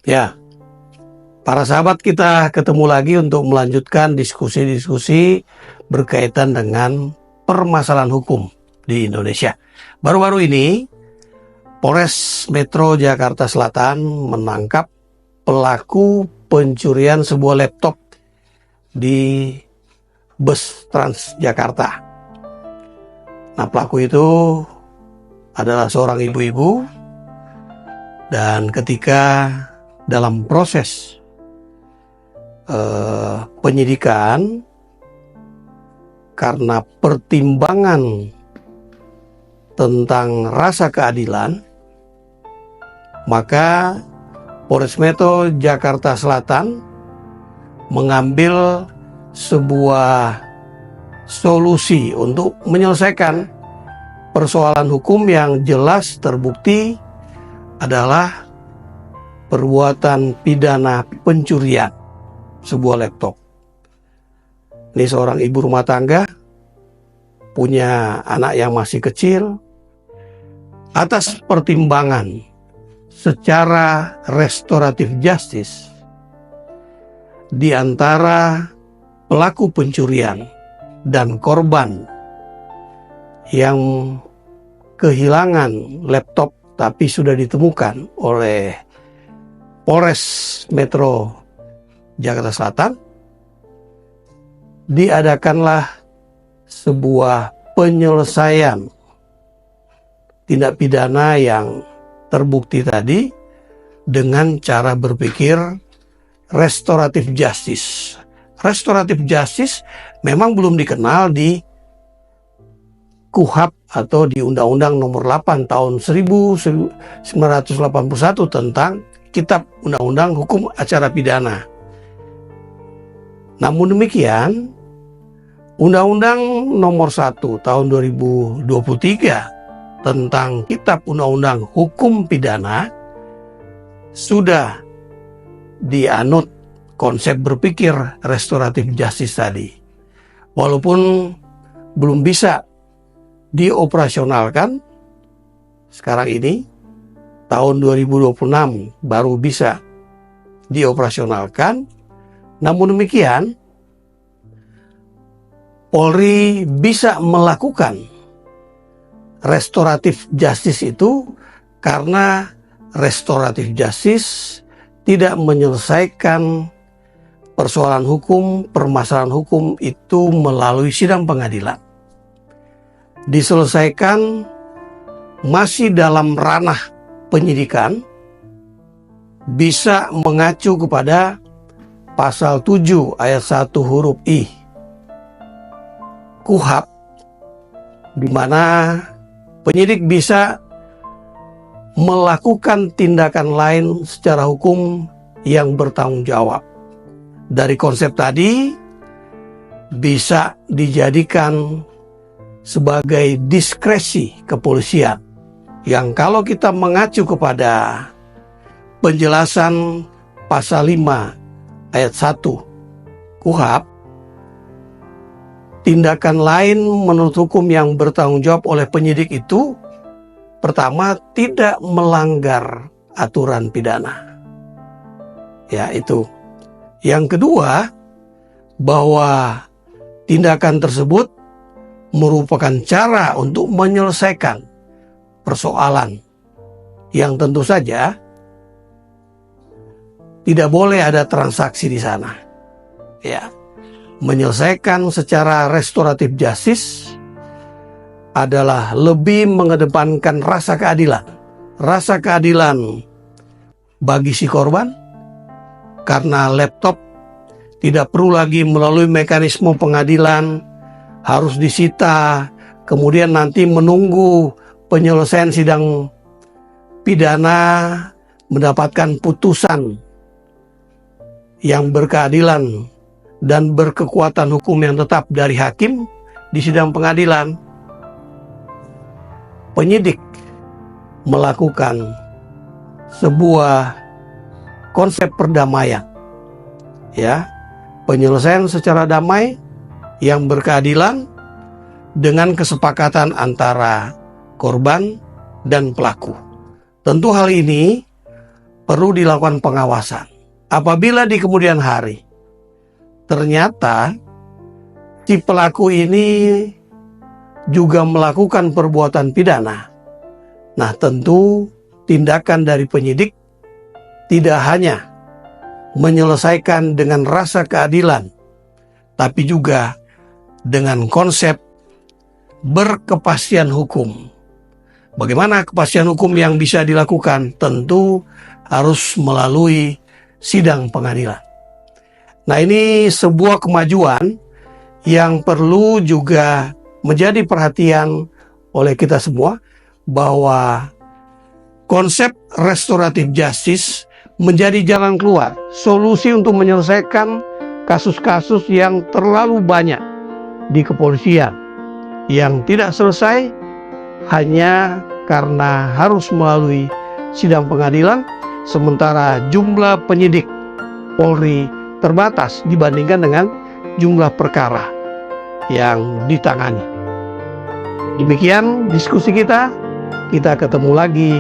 Ya, para sahabat, kita ketemu lagi untuk melanjutkan diskusi-diskusi berkaitan dengan permasalahan hukum di Indonesia. Baru-baru ini, Polres Metro Jakarta Selatan menangkap pelaku pencurian sebuah laptop di bus Transjakarta. Nah, pelaku itu adalah seorang ibu-ibu, dan ketika dalam proses penyidikan, karena pertimbangan tentang rasa keadilan, maka Polres Metro Jakarta Selatan mengambil sebuah solusi untuk menyelesaikan persoalan hukum yang jelas terbukti adalah perbuatan pidana pencurian sebuah laptop. Ini seorang ibu rumah tangga, punya anak yang masih kecil. Atas pertimbangan secara restoratif justice di antara pelaku pencurian dan korban yang kehilangan laptop tapi sudah ditemukan oleh Polres Metro Jakarta Selatan, diadakanlah sebuah penyelesaian tindak pidana yang terbukti tadi dengan cara berpikir restoratif justice. Restoratif justice memang belum dikenal di KUHP atau di Undang-Undang Nomor 8 tahun 1981 tentang Kitab Undang-Undang Hukum Acara Pidana. Namun demikian, Undang-Undang Nomor 1 tahun 2023 tentang Kitab Undang-Undang Hukum Pidana sudah dianut konsep berpikir restoratif justice tadi. Walaupun belum bisa dioperasionalkan sekarang ini, tahun 2026 baru bisa dioperasionalkan. Namun demikian, Polri bisa melakukan restoratif justice itu karena restoratif justice tidak menyelesaikan persoalan hukum, permasalahan hukum itu melalui sidang pengadilan. Diselesaikan masih dalam ranah penyidikan, bisa mengacu kepada pasal 7 ayat 1 huruf I KUHP, di mana penyidik bisa melakukan tindakan lain secara hukum yang bertanggung jawab. Dari konsep tadi bisa dijadikan sebagai diskresi kepolisian, yang kalau kita mengacu kepada penjelasan pasal 5 ayat 1 KUHP, tindakan lain menurut hukum yang bertanggung jawab oleh penyidik itu, pertama, tidak melanggar aturan pidana. Ya, itu. Yang kedua, bahwa tindakan tersebut merupakan cara untuk menyelesaikan persoalan yang tentu saja tidak boleh ada transaksi di sana. Ya, menyelesaikan secara restoratif justice adalah lebih mengedepankan rasa keadilan. Rasa keadilan bagi si korban, karena laptop tidak perlu lagi melalui mekanisme pengadilan, harus disita, kemudian nanti menunggu penyelesaian sidang pidana, mendapatkan putusan yang berkeadilan dan berkekuatan hukum yang tetap dari hakim di sidang pengadilan. Penyidik melakukan sebuah konsep perdamaian, ya, penyelesaian secara damai yang berkeadilan dengan kesepakatan antara korban dan pelaku. Tentu hal ini perlu dilakukan pengawasan. Apabila di kemudian hari ternyata si pelaku ini juga melakukan perbuatan pidana, nah tentu tindakan dari penyidik tidak hanya menyelesaikan dengan rasa keadilan, tapi juga dengan konsep berkepastian hukum. Bagaimana kepastian hukum yang bisa dilakukan? Tentu harus melalui sidang pengadilan. Nah, ini sebuah kemajuan yang perlu juga menjadi perhatian oleh kita semua, bahwa konsep restoratif justice menjadi jalan keluar, solusi untuk menyelesaikan kasus-kasus yang terlalu banyak di kepolisian, yang tidak selesai hanya karena harus melalui sidang pengadilan, sementara jumlah penyidik Polri terbatas dibandingkan dengan jumlah perkara yang ditangani. Demikian diskusi kita ketemu lagi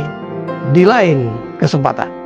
di lain kesempatan.